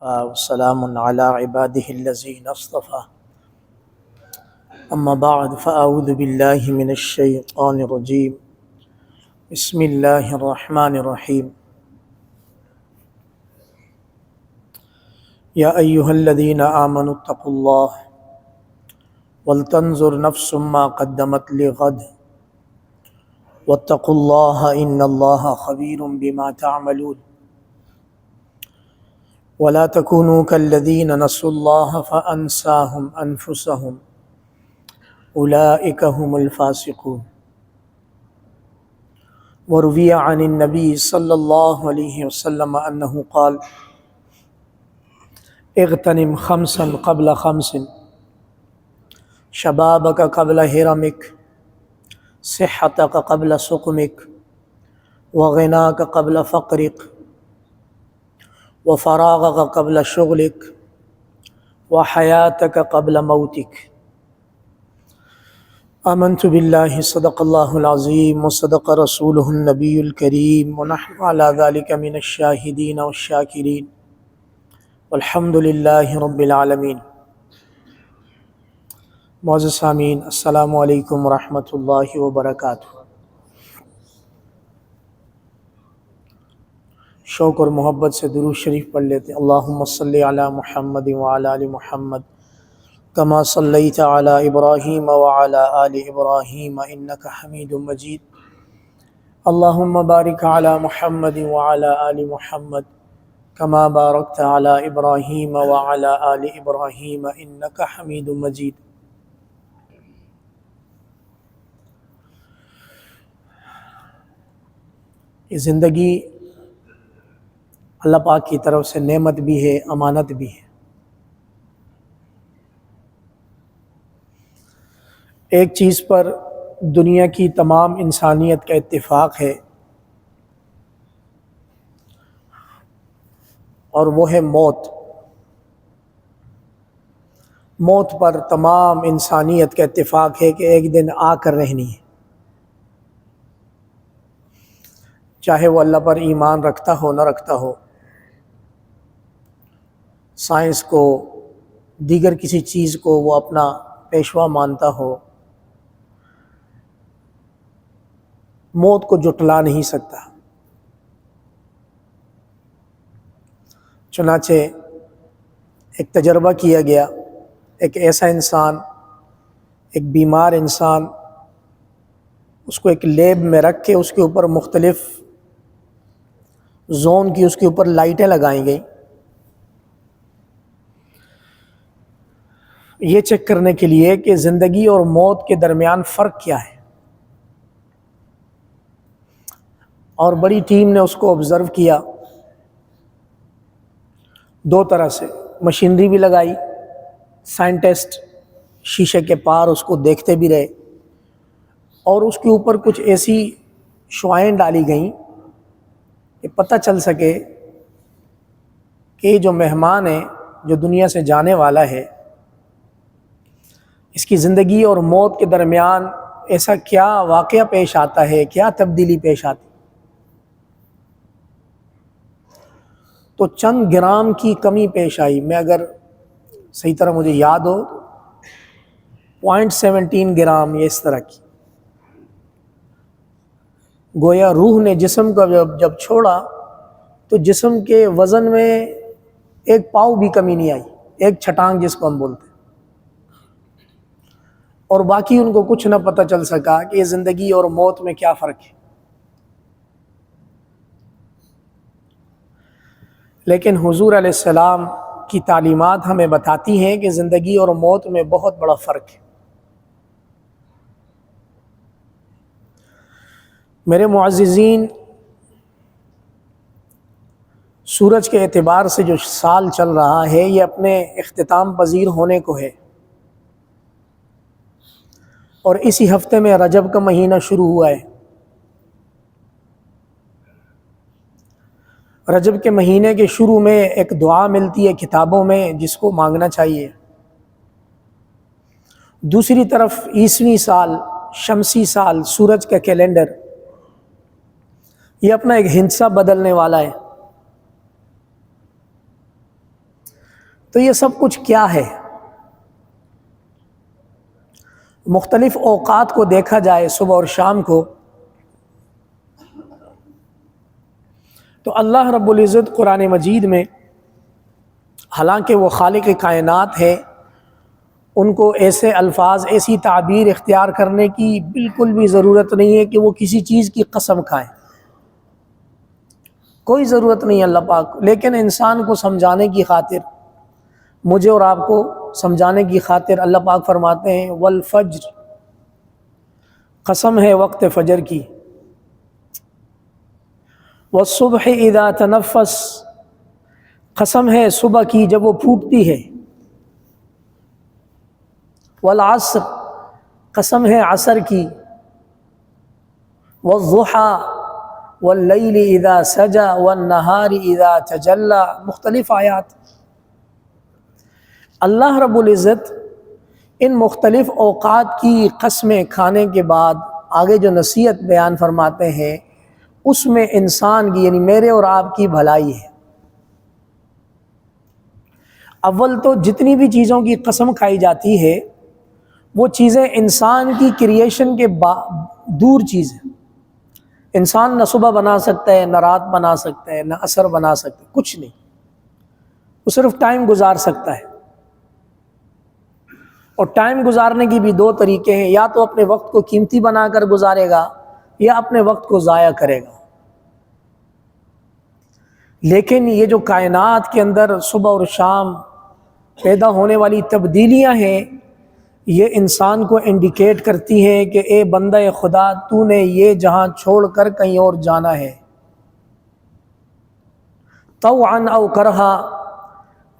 وسلام على عباده الذين اصطفى أما بعد فأعوذ بالله من الشيطان الرجيم بسم الله الرحمن الرحيم يا أيها الذين آمنوا اتقوا الله ولتنظر نفس ما قدمت لغد واتقوا الله إن الله خبير بما تعملون ولا تكونوا كالذين نسوا الله فأنساهم أنفسهم أولئك هم الفاسقون وروي عن النبي صلى الله عليه وسلم أنه قال اغتنم خمسا قبل خمس شبابك قبل هرمك صحتك قبل سقمك وغناك قبل فقرك وفراغك قبل شغلك وحياتك قبل موتك آمنت بالله صدق الله العظيم وصدق رسوله النبي الكريم ونحن على ذلك من الشاهدين والشاكرين والحمد لله رب العالمين۔ معزز سامعین، السلام علیکم ورحمۃ اللہ وبرکاتہ۔ شوق اور محبت سے درود شریف پڑھ لیتے ہیں۔ اللہم صلی علی محمد وعلی آل محمد کما صلیت علی ابراہیم وعلی آل ابراہیم انک حمید مجید۔ اللہم بارک علی محمد وعلی آل محمد کما بارکت علی ابراہیم وعلی آل ابراہیم انک حمید مجید۔ یہ زندگی اللہ پاک کی طرف سے نعمت بھی ہے، امانت بھی ہے۔ ایک چیز پر دنیا کی تمام انسانیت کا اتفاق ہے، اور وہ ہے موت۔ موت پر تمام انسانیت کا اتفاق ہے کہ ایک دن آ کر رہنی ہے، چاہے وہ اللہ پر ایمان رکھتا ہو نہ رکھتا ہو، سائنس کو، دیگر کسی چیز کو وہ اپنا پیشوا مانتا ہو، موت کو جھٹلا نہیں سکتا۔ چنانچہ ایک تجربہ کیا گیا، ایک ایسا انسان، ایک بیمار انسان، اس کو ایک لیب میں رکھ کے اس کے اوپر مختلف زون کی اس کے اوپر لائٹیں لگائی گئیں، یہ چیک کرنے کے لیے کہ زندگی اور موت کے درمیان فرق کیا ہے۔ اور بڑی ٹیم نے اس کو آبزرو کیا، دو طرح سے، مشینری بھی لگائی، سائنٹسٹ شیشے کے پار اس کو دیکھتے بھی رہے، اور اس کے اوپر کچھ ایسی شعائیں ڈالی گئیں کہ پتہ چل سکے کہ یہ جو مہمان ہے، جو دنیا سے جانے والا ہے، اس کی زندگی اور موت کے درمیان ایسا کیا واقعہ پیش آتا ہے، کیا تبدیلی پیش آتی۔ تو چند گرام کی کمی پیش آئی، میں اگر صحیح طرح مجھے یاد ہو 0.17 گرام، یہ اس طرح کی، گویا روح نے جسم کو جب چھوڑا تو جسم کے وزن میں ایک پاؤ بھی کمی نہیں آئی، ایک چھٹانگ جس کو ہم بولتے ہیں، اور باقی ان کو کچھ نہ پتہ چل سکا کہ یہ زندگی اور موت میں کیا فرق ہے۔ لیکن حضور علیہ السلام کی تعلیمات ہمیں بتاتی ہیں کہ زندگی اور موت میں بہت بڑا فرق ہے۔ میرے معززین، سورج کے اعتبار سے جو سال چل رہا ہے یہ اپنے اختتام پذیر ہونے کو ہے، اور اسی ہفتے میں رجب کا مہینہ شروع ہوا ہے۔ رجب کے مہینے کے شروع میں ایک دعا ملتی ہے کتابوں میں، جس کو مانگنا چاہیے۔ دوسری طرف عیسوی سال، شمسی سال، سورج کا کیلنڈر، یہ اپنا ایک ہندسہ بدلنے والا ہے۔ تو یہ سب کچھ کیا ہے؟ مختلف اوقات کو دیکھا جائے صبح اور شام کو، تو اللہ رب العزت قرآن مجید میں، حالانکہ وہ خالق کائنات ہے، ان کو ایسے الفاظ، ایسی تعبیر اختیار کرنے کی بالکل بھی ضرورت نہیں ہے کہ وہ کسی چیز کی قسم کھائیں، کوئی ضرورت نہیں ہے اللہ پاک، لیکن انسان کو سمجھانے کی خاطر، مجھے اور آپ کو سمجھانے کی خاطر اللہ پاک فرماتے ہیں والفجر، قسم ہے وقت فجر کی، والصبح اذا تنفس، قسم ہے صبح کی جب وہ پھوٹتی ہے، والعصر، قسم ہے عصر کی، والضحى واللیل اذا سجى والنہار اذا تجلى، مختلف آیات۔ اللہ رب العزت ان مختلف اوقات کی قسمیں کھانے کے بعد آگے جو نصیحت بیان فرماتے ہیں، اس میں انسان کی، یعنی میرے اور آپ کی بھلائی ہے۔ اول تو جتنی بھی چیزوں کی قسم کھائی جاتی ہے، وہ چیزیں انسان کی کریشن کے دور چیز ہے۔ انسان نہ صبح بنا سکتا ہے، نہ رات بنا سکتا ہے، نہ عصر بنا سکتا ہے، کچھ نہیں، وہ صرف ٹائم گزار سکتا ہے۔ اور ٹائم گزارنے کی بھی دو طریقے ہیں، یا تو اپنے وقت کو قیمتی بنا کر گزارے گا، یا اپنے وقت کو ضائع کرے گا۔ لیکن یہ جو کائنات کے اندر صبح اور شام پیدا ہونے والی تبدیلیاں ہیں، یہ انسان کو انڈیکیٹ کرتی ہیں کہ اے بندہ خدا، تو نے یہ جہاں چھوڑ کر کہیں اور جانا ہے، طوعا او کرہا،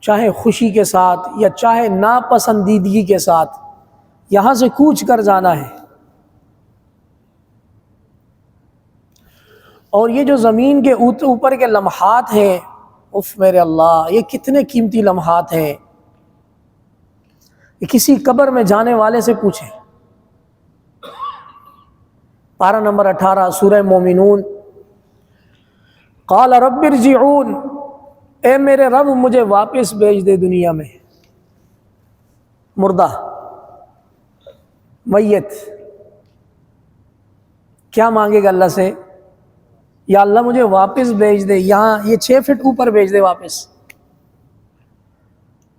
چاہے خوشی کے ساتھ یا چاہے ناپسندیدگی کے ساتھ، یہاں سے کوچ کر جانا ہے۔ اور یہ جو زمین کے اوپر کے لمحات ہیں، اف میرے اللہ، یہ کتنے قیمتی لمحات ہیں، یہ کسی قبر میں جانے والے سے پوچھیں۔ پارہ نمبر 18 سورہ مومنون، قال رب ارجعون، اے میرے رب مجھے واپس بھیج دے دنیا میں۔ مردہ، میت کیا مانگے گا اللہ سے؟ یا اللہ مجھے واپس بھیج دے، یہاں یہ 6 فٹ اوپر بھیج دے واپس۔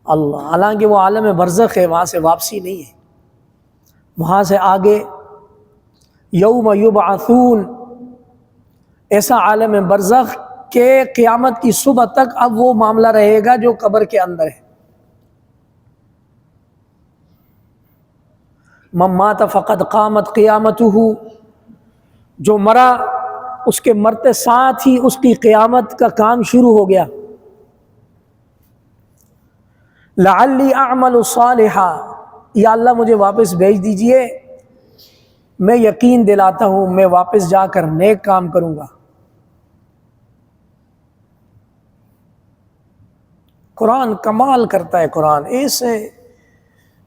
اللہ، حالانکہ وہ عالم برزخ ہے، وہاں سے واپسی نہیں ہے، وہاں سے آگے یوم یبعثون، ایسا عالم برزخ کہ قیامت کی صبح تک اب وہ معاملہ رہے گا جو قبر کے اندر ہے۔ من مات فقد قامت قیامتہ، جو مرا اس کے مرتے ساتھ ہی اس کی قیامت کا کام شروع ہو گیا۔ لعلی اعمل صالحا، یا اللہ مجھے واپس بھیج دیجئے، میں یقین دلاتا ہوں میں واپس جا کر نیک کام کروں گا۔ قرآن کمال کرتا ہے، قرآن ایسے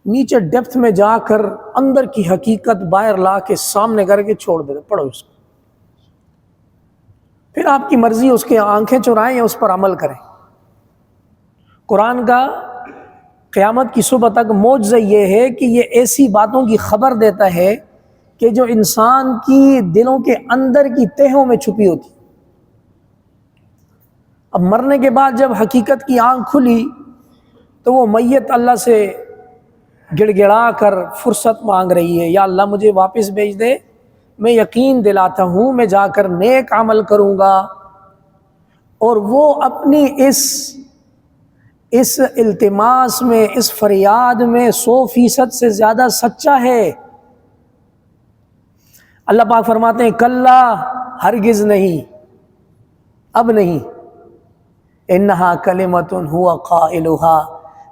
نیچے ڈیپتھ میں جا کر اندر کی حقیقت باہر لا کے سامنے کر کے چھوڑ دے، پڑھو اس کو، پھر آپ کی مرضی، اس کے آنکھیں چرائیں یا اس پر عمل کریں۔ قرآن کا قیامت کی صبح تک معجزہ یہ ہے کہ یہ ایسی باتوں کی خبر دیتا ہے کہ جو انسان کی دلوں کے اندر کی تہوں میں چھپی ہوتی۔ اب مرنے کے بعد جب حقیقت کی آنکھ کھلی تو وہ میت اللہ سے گڑ گڑا کر فرصت مانگ رہی ہے، یا اللہ مجھے واپس بھیج دے، میں یقین دلاتا ہوں میں جا کر نیک عمل کروں گا۔ اور وہ اپنی اس التماس میں، اس فریاد میں 100% سے زیادہ سچا ہے۔ اللہ پاک فرماتے ہیں کلا، ہرگز نہیں، اب نہیں، انہا کلمۃ ہوا قائلہا،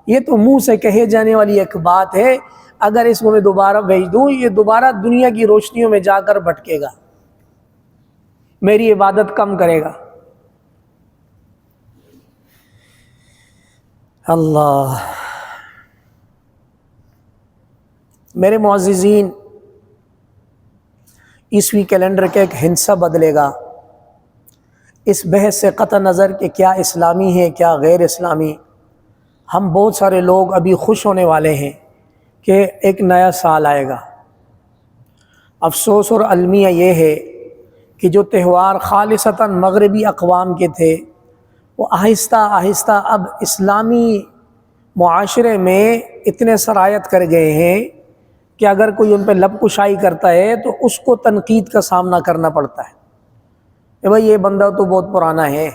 یہ تو منہ سے کہے جانے والی ایک بات ہے، اگر اس کو میں دوبارہ بھیج دوں یہ دوبارہ دنیا کی روشنیوں میں جا کر بھٹکے گا، میری عبادت کم کرے گا۔ اللہ، میرے معززین، عیسوی کیلنڈر کا ایک ہندسہ بدلے گا، اس بحث سے قطع نظر کہ کیا اسلامی ہے کیا غیر اسلامی، ہم بہت سارے لوگ ابھی خوش ہونے والے ہیں کہ ایک نیا سال آئے گا۔ افسوس اور المیہ یہ ہے کہ جو تہوار خالصتاً مغربی اقوام کے تھے وہ آہستہ آہستہ اب اسلامی معاشرے میں اتنے سرایت کر گئے ہیں کہ اگر کوئی ان پہ لب کشائی کرتا ہے تو اس کو تنقید کا سامنا کرنا پڑتا ہے کہ بھائی یہ بندہ تو بہت پرانا ہے،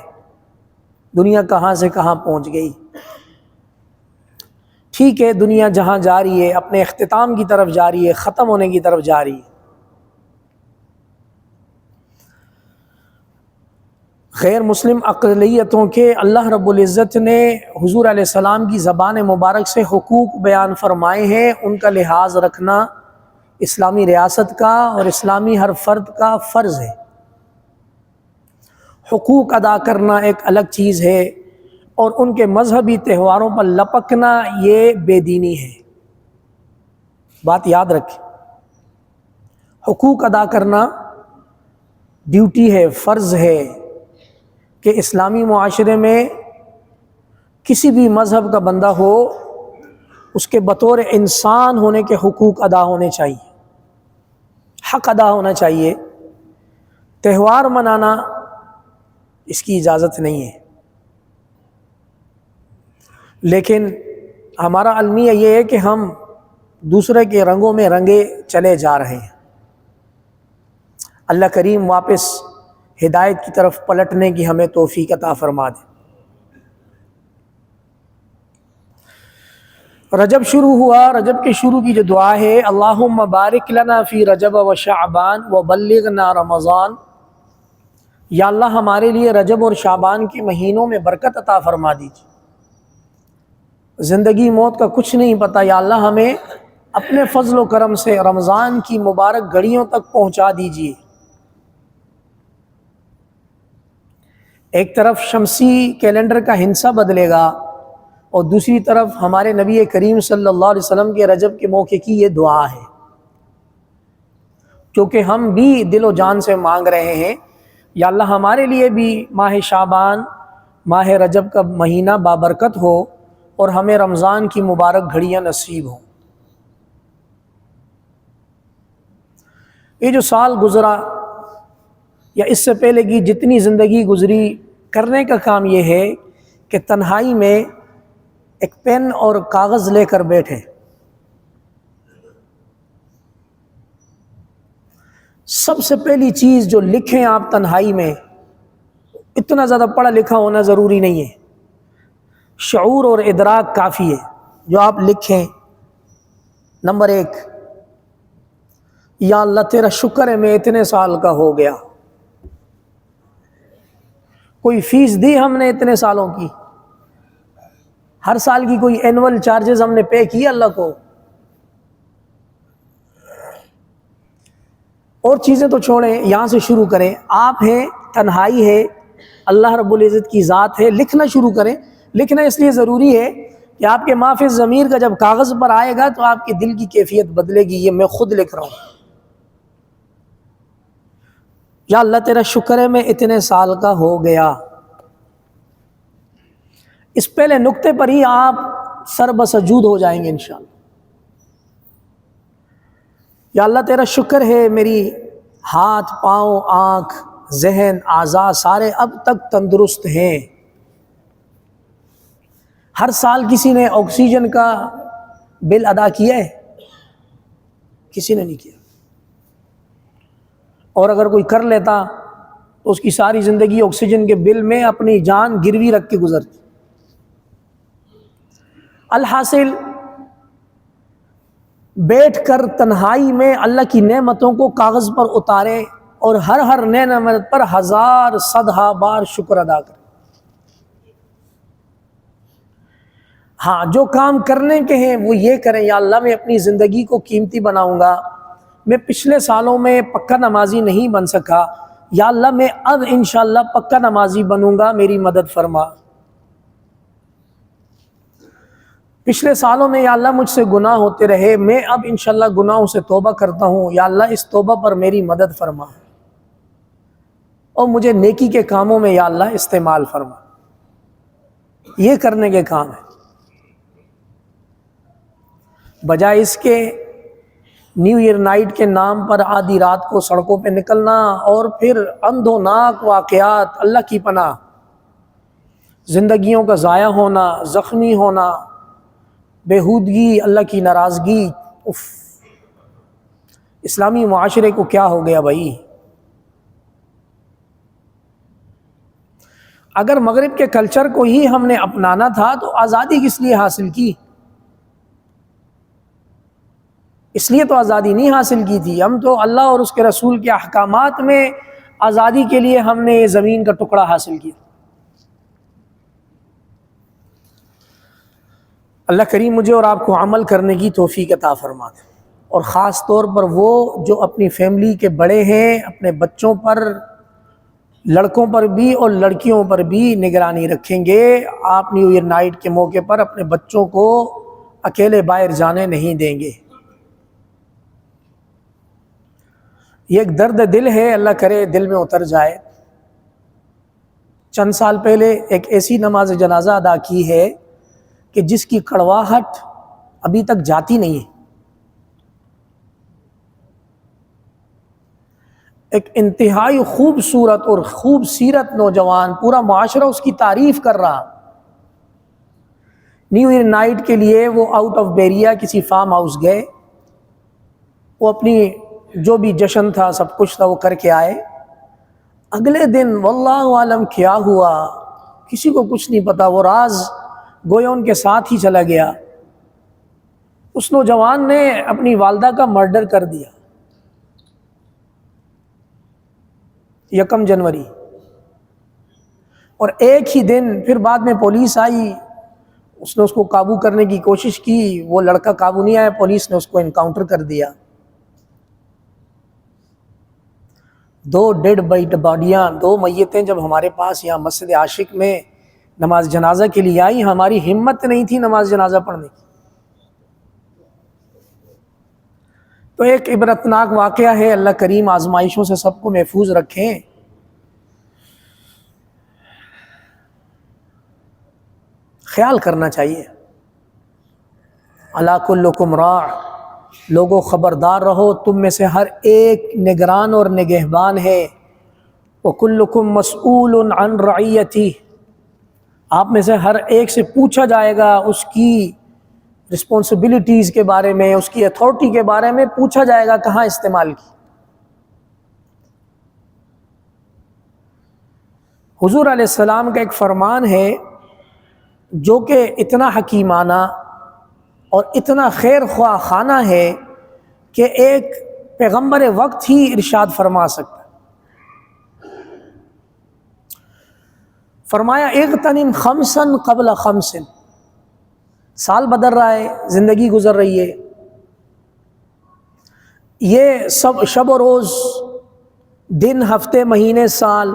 دنیا کہاں سے کہاں پہنچ گئی۔ ٹھیک ہے، دنیا جہاں جا رہی ہے اپنے اختتام کی طرف جا رہی ہے، ختم ہونے کی طرف جا رہی ہے۔ غیر مسلم اقلیتوں کے اللہ رب العزت نے حضور علیہ السلام کی زبان مبارک سے حقوق بیان فرمائے ہیں، ان کا لحاظ رکھنا اسلامی ریاست کا اور اسلامی ہر فرد کا فرض ہے۔ حقوق ادا کرنا ایک الگ چیز ہے اور ان کے مذہبی تہواروں پر لپکنا یہ بے دینی ہے۔ بات یاد رکھیں، حقوق ادا کرنا ڈیوٹی ہے، فرض ہے کہ اسلامی معاشرے میں کسی بھی مذہب کا بندہ ہو اس کے بطور انسان ہونے کے حقوق ادا ہونے چاہیے، حق ادا ہونا چاہیے۔ تہوار منانا اس کی اجازت نہیں ہے، لیکن ہمارا المیہ یہ ہے کہ ہم دوسرے کے رنگوں میں رنگے چلے جا رہے ہیں۔ اللہ کریم واپس ہدایت کی طرف پلٹنے کی ہمیں توفیق عطا فرما دے۔ رجب شروع ہوا، رجب کے شروع کی جو دعا ہے، اللہم بارک لنا فی رجب و شعبان و بلغنا رمضان، یا اللہ ہمارے لیے رجب اور شعبان کے مہینوں میں برکت عطا فرما دیجیے۔ زندگی موت کا کچھ نہیں پتہ، یا اللہ ہمیں اپنے فضل و کرم سے رمضان کی مبارک گھڑیوں تک پہنچا دیجیے۔ ایک طرف شمسی کیلنڈر کا ہندسہ بدلے گا اور دوسری طرف ہمارے نبی کریم صلی اللہ علیہ وسلم کے رجب کے موقع کی یہ دعا ہے، کیونکہ ہم بھی دل و جان سے مانگ رہے ہیں، یا اللہ ہمارے لیے بھی ماہ شعبان، ماہ رجب کا مہینہ بابرکت ہو اور ہمیں رمضان کی مبارک گھڑیاں نصیب ہوں۔ یہ جو سال گزرا یا اس سے پہلے کی جتنی زندگی گزری، کرنے کا کام یہ ہے کہ تنہائی میں ایک پین اور کاغذ لے کر بیٹھے، سب سے پہلی چیز جو لکھیں آپ تنہائی میں، اتنا زیادہ پڑھا لکھا ہونا ضروری نہیں ہے، شعور اور ادراک کافی ہے جو آپ لکھیں۔ نمبر 1، یا اللہ تیرا شکر ہے میں اتنے سال کا ہو گیا، کوئی فیس دی ہم نے اتنے سالوں کی، ہر سال کی کوئی اینول چارجز ہم نے پے کی اللہ کو، اور چیزیں تو چھوڑیں، یہاں سے شروع کریں۔ آپ ہیں، تنہائی ہے، اللہ رب العزت کی ذات ہے، لکھنا شروع کریں۔ لکھنا اس لیے ضروری ہے کہ آپ کے ما فی الضمیر کا جب کاغذ پر آئے گا تو آپ کے دل کی کیفیت بدلے گی۔ یہ میں خود لکھ رہا ہوں، یا اللہ تیرا شکر ہے میں اتنے سال کا ہو گیا۔ اس پہلے نقطے پر ہی آپ سر بسجود ہو جائیں گے انشاءاللہ۔ یا اللہ تیرا شکر ہے میری ہاتھ، پاؤں، آنکھ، ذہن، اعضاء سارے اب تک تندرست ہیں۔ ہر سال کسی نے آکسیجن کا بل ادا کیا ہے؟ کسی نے نہیں کیا، اور اگر کوئی کر لیتا تو اس کی ساری زندگی آکسیجن کے بل میں اپنی جان گروی رکھ کے گزرتی۔ الحاصل بیٹھ کر تنہائی میں اللہ کی نعمتوں کو کاغذ پر اتارے اور ہر نعمت پر 1000 100 بار شکر ادا کریں۔ ہاں، جو کام کرنے کے ہیں وہ یہ کریں، یا اللہ میں اپنی زندگی کو قیمتی بناؤں گا، میں پچھلے سالوں میں پکا نمازی نہیں بن سکا، یا اللہ میں اب انشاءاللہ پکا نمازی بنوں گا، میری مدد فرما۔ پچھلے سالوں میں یا اللہ مجھ سے گناہ ہوتے رہے، میں اب انشاءاللہ گناہوں سے توبہ کرتا ہوں، یا اللہ اس توبہ پر میری مدد فرما اور مجھے نیکی کے کاموں میں یا اللہ استعمال فرما۔ یہ کرنے کے کام ہے۔ بجائے اس کے نیو ایئر نائٹ کے نام پر آدھی رات کو سڑکوں پہ نکلنا اور پھر اندھوناک واقعات، اللہ کی پناہ، زندگیوں کا ضائع ہونا، زخمی ہونا، بےہودگی، اللہ کی ناراضگی۔ اف، اسلامی معاشرے کو کیا ہو گیا بھائی؟ اگر مغرب کے کلچر کو ہی ہم نے اپنانا تھا تو آزادی کس لیے حاصل کی؟ اس لیے تو آزادی نہیں حاصل کی تھی، ہم تو اللہ اور اس کے رسول کے احکامات میں آزادی کے لیے ہم نے زمین کا ٹکڑا حاصل کیا۔ اللہ کریم مجھے اور آپ کو عمل کرنے کی توفیق عطا فرمائے، اور خاص طور پر وہ جو اپنی فیملی کے بڑے ہیں، اپنے بچوں پر، لڑکوں پر بھی اور لڑکیوں پر بھی نگرانی رکھیں گے۔ آپ نیو ایئر نائٹ کے موقع پر اپنے بچوں کو اکیلے باہر جانے نہیں دیں گے۔ یہ ایک درد دل ہے، اللہ کرے دل میں اتر جائے۔ چند سال پہلے ایک ایسی نماز جنازہ ادا کی ہے کہ جس کی کڑواہٹ ابھی تک جاتی نہیں ہے۔ ایک انتہائی خوبصورت اور خوب سیرت نوجوان، پورا معاشرہ اس کی تعریف کر رہا۔ نیو ایئر نائٹ کے لیے وہ آؤٹ آف بیریا کسی فارم ہاؤس گئے، وہ اپنی جو بھی جشن تھا، سب کچھ تھا، وہ کر کے آئے۔ اگلے دن واللہ عالم کیا ہوا کسی کو کچھ نہیں پتا، وہ راز گویا ان کے ساتھ ہی چلا گیا۔ اس نوجوان نے اپنی والدہ کا مرڈر کر دیا 1 جنوری، اور ایک ہی دن پھر بعد میں پولیس آئی، اس نے اس کو قابو کرنے کی کوشش کی، وہ لڑکا قابو نہیں آیا، پولیس نے اس کو انکاؤنٹر کر دیا۔ 2 ڈیڈ باڈیاں، 2 میتیں جب ہمارے پاس یہاں مسجد عاشق میں نماز جنازہ کے لیے آئی، ہماری ہمت نہیں تھی نماز جنازہ پڑھنے کی۔ تو ایک عبرتناک واقعہ ہے، اللہ کریم آزمائشوں سے سب کو محفوظ رکھیں۔ خیال کرنا چاہیے۔ الا کلکم راع، لوگوں خبردار رہو، تم میں سے ہر ایک نگران اور نگہبان ہے۔ وکلکم مسئول عن رعیتہ، آپ میں سے ہر ایک سے پوچھا جائے گا اس کی رسپانسبلٹیز کے بارے میں، اس کی اتھارٹی کے بارے میں پوچھا جائے گا، کہاں استعمال کی۔ حضور علیہ السلام کا ایک فرمان ہے جو کہ اتنا حکیمانہ اور اتنا خیر خواہ خانہ ہے کہ ایک پیغمبر وقت ہی ارشاد فرما سکتا ہے۔ فرمایا اغتنم 5 قبل 5، سال بدل رہا ہے، زندگی گزر رہی ہے، یہ سب شب و روز، دن، ہفتے، مہینے، سال،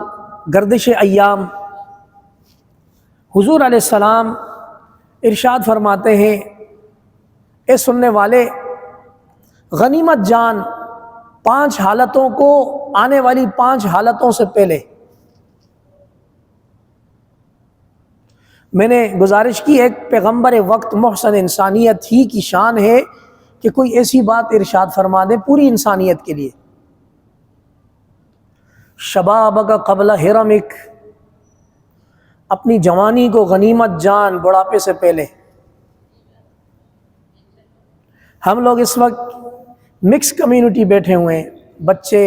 گردش ایام۔ حضور علیہ السلام ارشاد فرماتے ہیں، اے سننے والے، غنیمت جان 5 حالتوں کو، آنے والی 5 حالتوں سے پہلے۔ میں نے گزارش کی، ایک پیغمبر وقت محسن انسانیت ہی کی شان ہے کہ کوئی ایسی بات ارشاد فرما دے پوری انسانیت کے لیے۔ شبابک قبل حرمک، اپنی جوانی کو غنیمت جان بڑھاپے سے پہلے۔ ہم لوگ اس وقت مکس کمیونٹی بیٹھے ہوئے ہیں، بچے،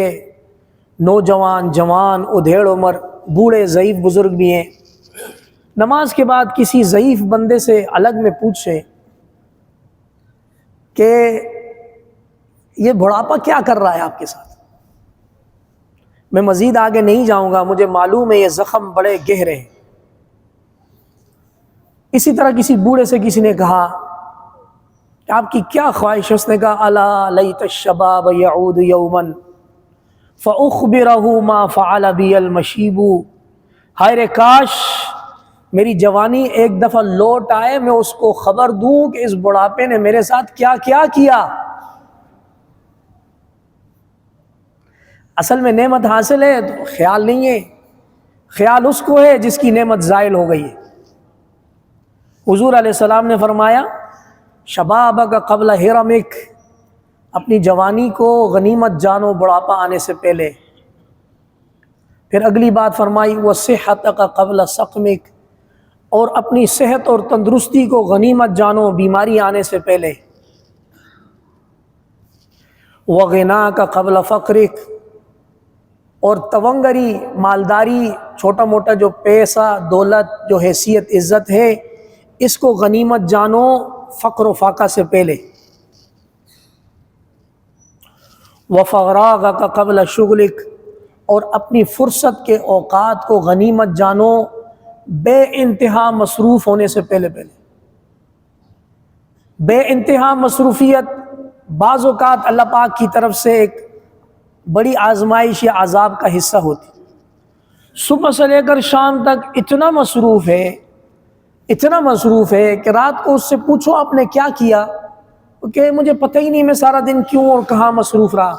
نوجوان، جوان، ادھیڑ عمر، بوڑھے، ضعیف بزرگ بھی ہیں۔ نماز کے بعد کسی ضعیف بندے سے الگ میں پوچھیں کہ یہ بڑھاپا کیا کر رہا ہے آپ کے ساتھ۔ میں مزید آگے نہیں جاؤں گا، مجھے معلوم ہے یہ زخم بڑے گہرے ہیں۔ اسی طرح کسی بوڑھے سے کسی نے کہا کہ آپ کی کیا خواہش ہے؟ اس نے کہا الا لیت الشباب یعود یوما فاخبرہ ما فعل بی المشیب، ہائے رے کاش میری جوانی ایک دفعہ لوٹ آئے، میں اس کو خبر دوں کہ اس بڑھاپے نے میرے ساتھ کیا کیا کیا۔ اصل میں نعمت حاصل ہے تو خیال نہیں ہے، خیال اس کو ہے جس کی نعمت زائل ہو گئی ہے۔ حضور علیہ السلام نے فرمایا شبابک قبل حرمک، اپنی جوانی کو غنیمت جانو بڑھاپا آنے سے پہلے۔ پھر اگلی بات فرمائی وصحتک قبل سقمک، اور اپنی صحت اور تندرستی کو غنیمت جانو بیماری آنے سے پہلے۔ وغناک قبل فقرک، اور تونگری مالداری چھوٹا موٹا جو پیسہ دولت جو حیثیت عزت ہے اس کو غنیمت جانو فقر و فاقہ سے پہلے۔ وفراغک قبل شغلک، اور اپنی فرصت کے اوقات کو غنیمت جانو بے انتہا مصروف ہونے سے پہلے۔ بے انتہا مصروفیت بعض اوقات اللہ پاک کی طرف سے ایک بڑی آزمائش یا عذاب کا حصہ ہوتی۔ صبح سے لے کر شام تک اتنا مصروف ہے کہ رات کو اس سے پوچھو آپ نے کیا کیا، کہ مجھے پتہ ہی نہیں میں سارا دن کیوں اور کہاں مصروف رہا،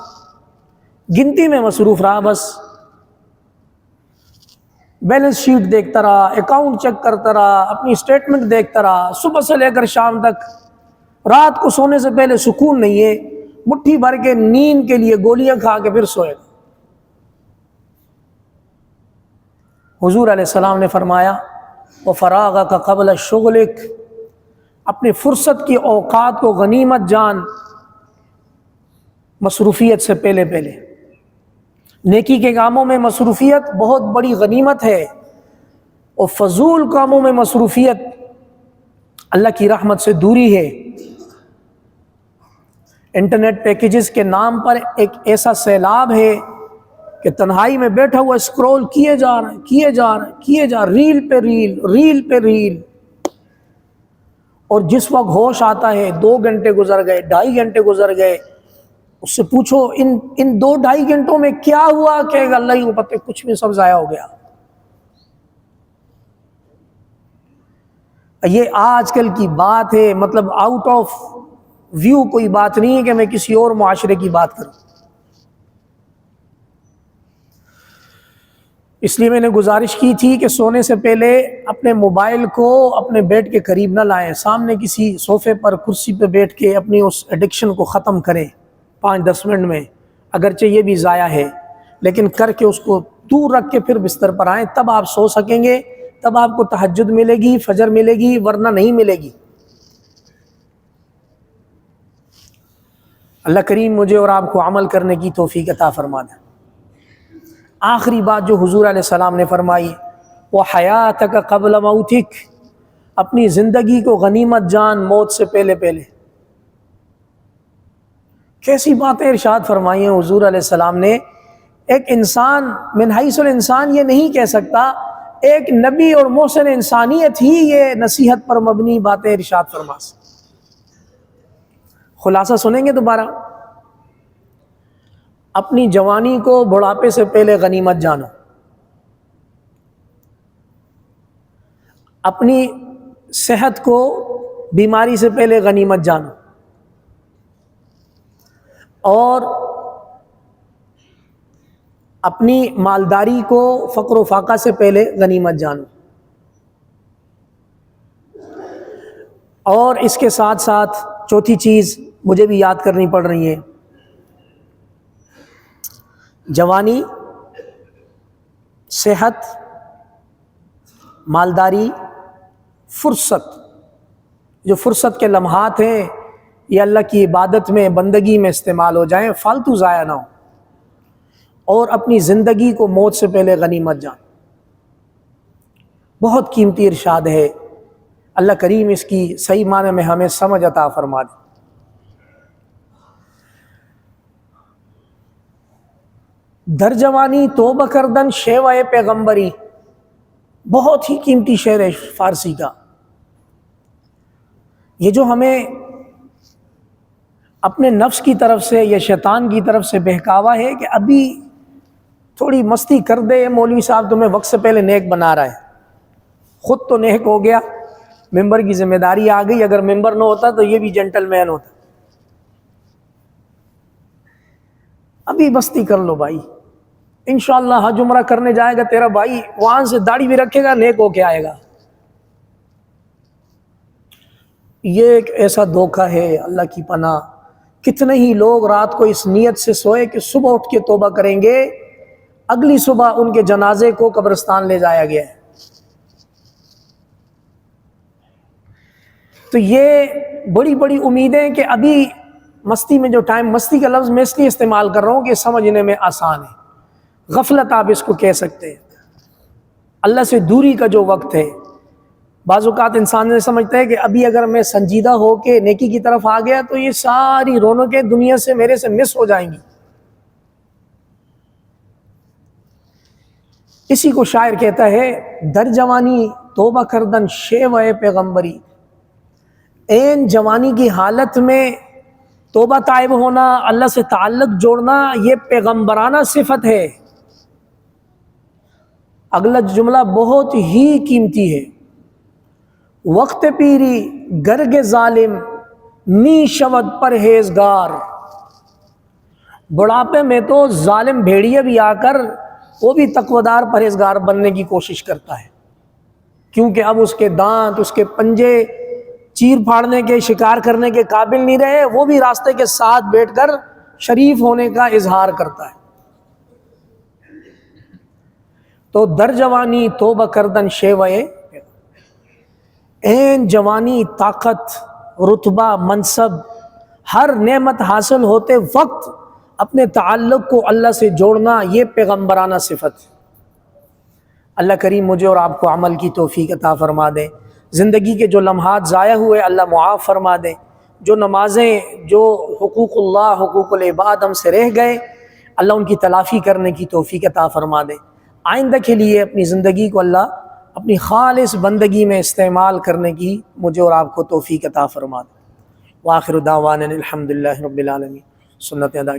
گنتی میں مصروف رہا، بس بیلنس شیٹ دیکھتا رہا، اکاؤنٹ چیک کرتا رہا، اپنی اسٹیٹمنٹ دیکھتا رہا، صبح سے لے کر شام تک۔ رات کو سونے سے پہلے سکون نہیں ہے، مٹھی بھر کے نیند کے لیے گولیاں کھا کے پھر سوئے گا۔ حضور علیہ السلام نے فرمایا وفراغک قبل شغلک، اپنی فرصت کی اوقات کو غنیمت جان مصروفیت سے پہلے۔ نیکی کے کاموں میں مصروفیت بہت بڑی غنیمت ہے، اور فضول کاموں میں مصروفیت اللہ کی رحمت سے دوری ہے۔ انٹرنیٹ پیکیجز کے نام پر ایک ایسا سیلاب ہے کہ تنہائی میں بیٹھا ہوا اسکرول کیے جا رہا ہے، ریل پہ ریل، اور جس وقت ہوش آتا ہے 2 گھنٹے گزر گئے، 2.5 گھنٹے گزر گئے، اس سے پوچھو ان 2-2.5 گھنٹوں میں کیا ہوا، کہے گا اللہ ہی کو پتہ، کچھ بھی سب ضائع ہو گیا۔ یہ آج کل کی بات ہے، مطلب آؤٹ آف ویو کوئی بات نہیں ہے کہ میں کسی اور معاشرے کی بات کروں۔ اس لیے میں نے گزارش کی تھی کہ سونے سے پہلے اپنے موبائل کو اپنے بیڈ کے قریب نہ لائیں، سامنے کسی صوفے پر کرسی پہ بیٹھ کے اپنی اس ایڈکشن کو ختم کریں 5-10 منٹ میں، اگرچہ یہ بھی ضائع ہے، لیکن کر کے اس کو دور رکھ کے پھر بستر پر آئیں، تب آپ سو سکیں گے، تب آپ کو تہجد ملے گی، فجر ملے گی، ورنہ نہیں ملے گی۔ اللہ کریم مجھے اور آپ کو عمل کرنے کی توفیق عطا فرما دے۔ آخری بات جو حضور علیہ السلام نے فرمائی وحیاتک قبل موتک، اپنی زندگی کو غنیمت جان موت سے پہلے۔ کیسی باتیں ارشاد فرمائی ہیں حضور علیہ السلام نے۔ ایک انسان من حیث الانسان یہ نہیں کہہ سکتا، ایک نبی اور محسن انسانیت ہی یہ نصیحت پر مبنی باتیں ارشاد فرما سکتا۔ خلاصہ سنیں گے دوبارہ، اپنی جوانی کو بڑھاپے سے پہلے غنیمت جانو، اپنی صحت کو بیماری سے پہلے غنیمت جانو، اور اپنی مالداری کو فقر و فاقہ سے پہلے غنیمت جانو، اور اس کے ساتھ ساتھ چوتھی چیز مجھے بھی یاد کرنی پڑ رہی ہے، جوانی، صحت، مالداری، فرصت، جو فرصت کے لمحات ہیں یہ اللہ کی عبادت میں بندگی میں استعمال ہو جائیں، فالتو ضائع نہ ہو، اور اپنی زندگی کو موت سے پہلے غنیمت جان۔ بہت قیمتی ارشاد ہے، اللہ کریم اس کی صحیح معنی میں ہمیں سمجھ عطا فرما دے۔ در جوانی توبہ کردن شیوہ پیغمبری، بہت ہی قیمتی شعر ہے فارسی کا۔ یہ جو ہمیں اپنے نفس کی طرف سے یا شیطان کی طرف سے بہکاوا ہے کہ ابھی تھوڑی مستی کر دے، مولوی صاحب تمہیں وقت سے پہلے نیک بنا رہا ہے، خود تو نیک ہو گیا، ممبر کی ذمہ داری آ گئی، اگر ممبر نہ ہوتا تو یہ بھی جنٹل مین ہوتا۔ ابھی مستی کر لو بھائی، انشاءاللہ حج عمرہ کرنے جائے گا تیرا بھائی، وہاں سے داڑھی بھی رکھے گا، نیک ہو کے آئے گا۔ یہ ایک ایسا دھوکہ ہے، اللہ کی پناہ۔ کتنے ہی لوگ رات کو اس نیت سے سوئے کہ صبح اٹھ کے توبہ کریں گے، اگلی صبح ان کے جنازے کو قبرستان لے جایا گیا ہے۔ تو یہ بڑی بڑی امیدیں کہ ابھی مستی میں جو ٹائم، مستی کا لفظ میں اس لیے استعمال کر رہا ہوں کہ سمجھنے میں آسان ہے، غفلت آپ اس کو کہہ سکتے ہیں، اللہ سے دوری کا جو وقت ہے۔ بعض اوقات انسان نے سمجھتا ہے کہ ابھی اگر میں سنجیدہ ہو کے نیکی کی طرف آ گیا تو یہ ساری رونقیں دنیا سے میرے سے مس ہو جائیں گی۔ اسی کو شاعر کہتا ہے، در جوانی توبہ کردن شیوہ پیغمبری، این جوانی کی حالت میں توبہ تائب ہونا، اللہ سے تعلق جوڑنا، یہ پیغمبرانہ صفت ہے۔ اگلا جملہ بہت ہی قیمتی ہے، وقت پیری گرگ ظالم می شود پرہیزگار۔ بڑھاپے میں تو ظالم بھیڑیے بھی آ کر وہ بھی تقویدار پرہیزگار بننے کی کوشش کرتا ہے، کیونکہ اب اس کے دانت، اس کے پنجے چیر پھاڑنے کے، شکار کرنے کے قابل نہیں رہے، وہ بھی راستے کے ساتھ بیٹھ کر شریف ہونے کا اظہار کرتا ہے۔ تو در جوانی توبہ کردن شیوائے، این جوانی طاقت، رتبہ، منصب، ہر نعمت حاصل ہوتے وقت اپنے تعلق کو اللہ سے جوڑنا، یہ پیغمبرانہ صفت ہے۔ اللہ کریم مجھے اور آپ کو عمل کی توفیق عطا فرما دے، زندگی کے جو لمحات ضائع ہوئے اللہ معاف فرما دے، جو نمازیں، جو حقوق اللہ، حقوق العباد ہم سے رہ گئے، اللہ ان کی تلافی کرنے کی توفیق عطا فرما دے۔ آئندہ کے لیے اپنی زندگی کو اللہ اپنی خالص بندگی میں استعمال کرنے کی مجھے اور آپ کو توفیق عطا فرما دے۔ وآخر دعوانا الحمدللہ رب العالمین۔ سنت ادا